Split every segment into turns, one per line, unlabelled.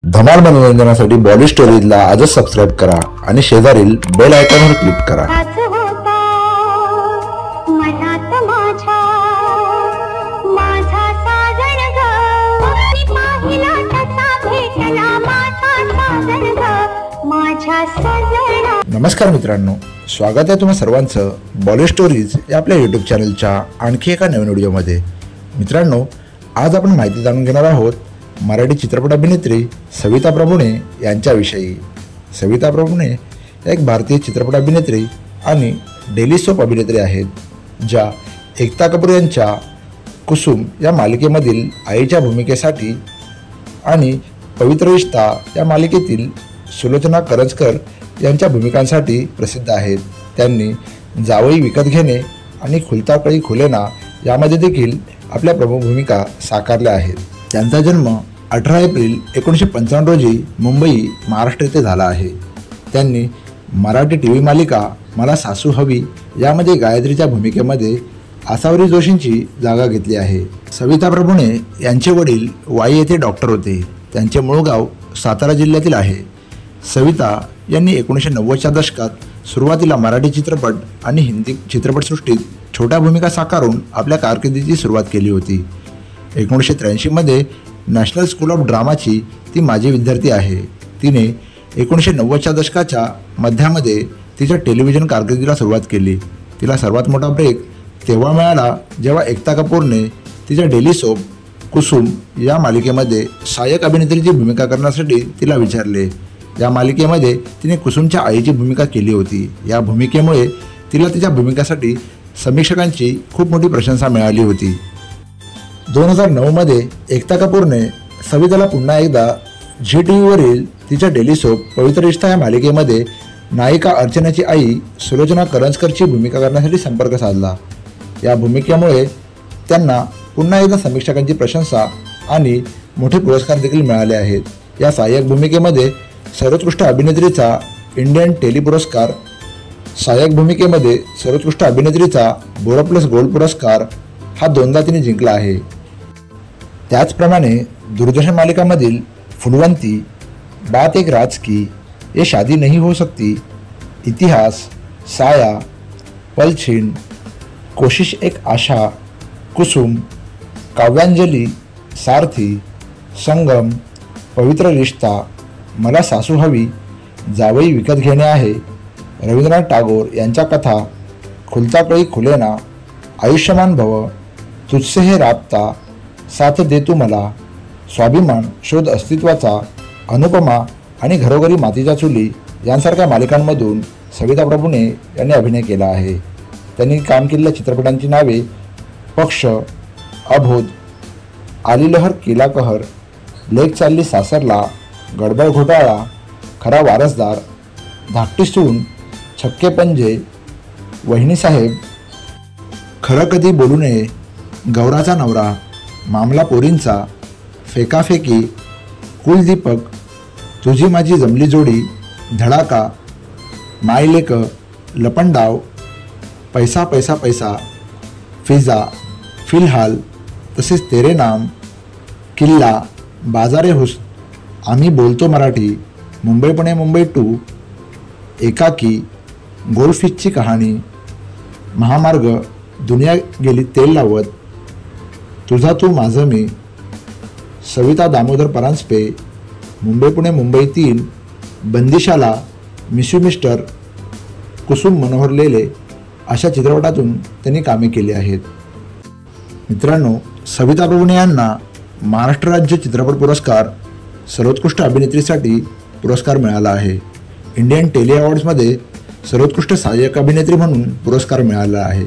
धमाल मनोरंजनासाठी बॉलिवूड स्टोरीजला आजच सबस्क्राईब करा आणि शेजारील बेल आयकॉनवर क्लिक करा। नमस्कार मित्रांनो, स्वागत आहे तुम्हा सर्वांचं बॉलिवूड स्टोरीज या आपल्या यूट्यूब चॅनलच्या आणखी एका नवीन व्हिडिओमध्ये। मित्रांनो, आज आपण माहिती जाणून घेणार आहोत मराठी चित्रपट अभिनेत्री सविता प्रभुणे यांच्याविषयी। सविता प्रभुणे एक भारतीय चित्रपट अभिनेत्री आणि डेली सोप अभिनेत्री आहेत, ज्या एकता कपूर यांच्या कुसुम या मालिकेमधील आईच्या भूमिकेसाठी आणि पवित्र रिश्ता या मालिकेतील सुलोचना करंजकर यांच्या भूमिकांसाठी प्रसिद्ध आहेत। त्यांनी जावई विकत घेणे आणि खुलता कळी खुलेना यामध्ये देखील आपल्या प्रमुख भूमिका साकारल्या आहेत। त्यांचा जन्म 18 एप्रिल 1955 रोजी मुंबई, महाराष्ट्र येथे झाला आहे। त्यांनी मराठी टीव्ही मालिका मला सासू हवी यामध्ये गायत्रीच्या भूमिकेमध्ये आसावरी जोशींची जागा घेतली आहे। सविता प्रभुणे यांचे वडील वाई येथे डॉक्टर होते। त्यांचे मूळ गाव सातारा जिल्ह्यातील आहे। सविता यांनी 1990च्या दशकात सुरुवातीला मराठी चित्रपट आणि हिंदी चित्रपटसृष्टीत छोट्या भूमिका साकारून आपल्या कारकिर्दीची सुरुवात केली होती। 1983 मध्ये नॅशनल स्कूल ऑफ ड्रामाची ती माजी विद्यार्थी आहे। तिने 1990च्या दशकाच्या मध्यामध्ये तिच्या टेलिव्हिजन कारकिर्दीला सुरुवात केली। तिला सर्वात मोठा ब्रेक तेव्हा मिळाला जेव्हा एकता कपूरने तिच्या डेली सोप कुसुम या मालिकेमध्ये सहाय्यक अभिनेत्रीची भूमिका करण्यासाठी तिला विचारले। या मालिकेमध्ये तिने कुसुमच्या आईची भूमिका केली होती। या भूमिकेमुळे तिला तिच्या भूमिकेसाठी समीक्षकांची खूप मोठी प्रशंसा मिळाली होती। 2009 मध्ये एकता कपूरने सविताला पुन्हा एकदा झी टीव्हीवरील तिच्या डेली सोप पवित्र रिश्ता या मालिकेमध्ये नायिका अर्चनाची आई सुलोचना करंजकरची भूमिका करण्यासाठी संपर्क साधला। या भूमिकेमुळे त्यांना पुन्हा एकदा समीक्षकांची प्रशंसा आणि मोठे पुरस्कार देखील मिळाले आहेत। या सहाय्यक भूमिकेमध्ये सर्वोत्कृष्ट अभिनेत्रीचा इंडियन टेली पुरस्कार, सहाय्यक भूमिकेमध्ये सर्वोत्कृष्ट अभिनेत्रीचा बोरोप्लस गोल्ड पुरस्कार हा दोनदा तिने जिंकला आहे। त्याचप्रमाणे दूरदर्शन मालिकांमधील फुलवंती, बात एक राज की, ये शादी नहीं हो सकती, इतिहास, साया, पलछिन, कोशिश एक आशा, कुसुम, काव्यांजली, सारथी, संगम, पवित्र रिश्ता, मला सासू हवी, जावई विकत घेणे आहे, रवींद्रनाथ टागोर यांच्या कथा, खुलता कळी खुलेना, आयुष्यमान भव, तुझसे हे राबता, साथ दे तू मला, स्वाभिमान, शोध अस्तित्वाचा, अनुपमा आणि घरोघरी मातीच्या चुली यांसारख्या मालिकांमधून सविता प्रभुणे यांनी अभिनय केला आहे। त्यांनी काम केलेल्या चित्रपटांची नावे पक्ष, अबोध, आली लहर केला कहर, लेक चालली सासरला, गडबड घोटाळा, खरा वारसदार, धाकटी सून, छक्के पंजे, वहिनी साहेब, खरं कधी बोलू नये, गौराचा नवरा, मामला पोरींचा, फेकाफेकी, कुलदीपक, तुझी माझी जमली जोडी, धडाका, मायलेक, लपंडाव, पैसा पैसा पैसा, फिजा, फिलहाल, तसेच तेरे नाम, किल्ला, बाजारे हुस्न, आम्ही बोलतो मराठी, मुंबई पुणे मुंबई 2, एकाकी, गोल्डफिशची कहाणी, महामार्ग, दुनिया गेली तेल लावत, तुझा तू माझं मी, Savita Damodar Paranjpe, Mumbai Pune Mumbai 3, Bandishala, miss you mister, Kusum Manohar Lele अशा चित्रपटातून त्यांनी कामे केली आहेत। मित्रांनो, सविता प्रभुणे यांना महाराष्ट्र राज्य चित्रपट पुरस्कार सर्वोत्कृष्ट अभिनेत्रीसाठी पुरस्कार मिळाला आहे। इंडियन टेली अवॉर्ड्समध्ये सर्वोत्कृष्ट सहाय्यक अभिनेत्री म्हणून पुरस्कार मिळाला आहे।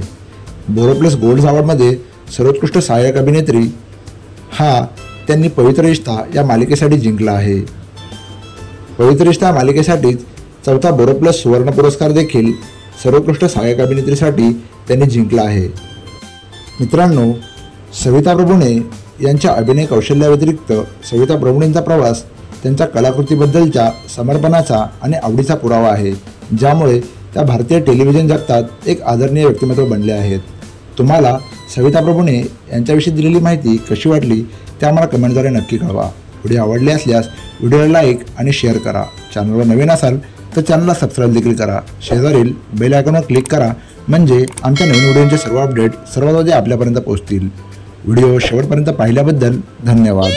बोरोप्लस गोल्ड अवॉर्डमध्ये सर्वोत्कृष्ट सहाय्यक अभिनेत्री हा त्यांनी पवित्र रिश्ता या मालिकेसाठी जिंकला आहे। पवित्र रिश्ता मालिकेसाठीच चौथा बोरोप्लस सुवर्ण पुरस्कार देखील सर्वोत्कृष्ट सहाय्यक अभिनेत्रीसाठी त्यांनी जिंकला आहे। मित्रांनो, सविता प्रभुणे यांच्या अभिनय कौशल्याव्यतिरिक्त सविता प्रभुणेंचा प्रवास त्यांच्या कलाकृतीबद्दलच्या समर्पणाचा आणि आवडीचा पुरावा आहे, ज्यामुळे त्या भारतीय टेलिव्हिजन जगतात एक आदरणीय व्यक्तिमत्व बनले आहेत। तुम्हाला सविता प्रभुणे यांच्याविषयी दिलेली माहिती कशी वाटली ते आम्हाला कमेंटद्वारे नक्की कळवा। व्हिडिओ आवडले असल्यास व्हिडिओला लाईक आणि शेअर करा. चॅनलवर नवीन असाल तर चॅनलला सबस्क्राईब देखील करा. शेजारील बेल आयकॉनवर क्लिक करा म्हणजे आमच्या नवीन व्हिडिओचे सर्व अपडेट सर्वात आधी आपल्यापर्यंत पोहोचतील. व्हिडिओ शेवटपर्यंत पाहिल्याबद्दल धन्यवाद.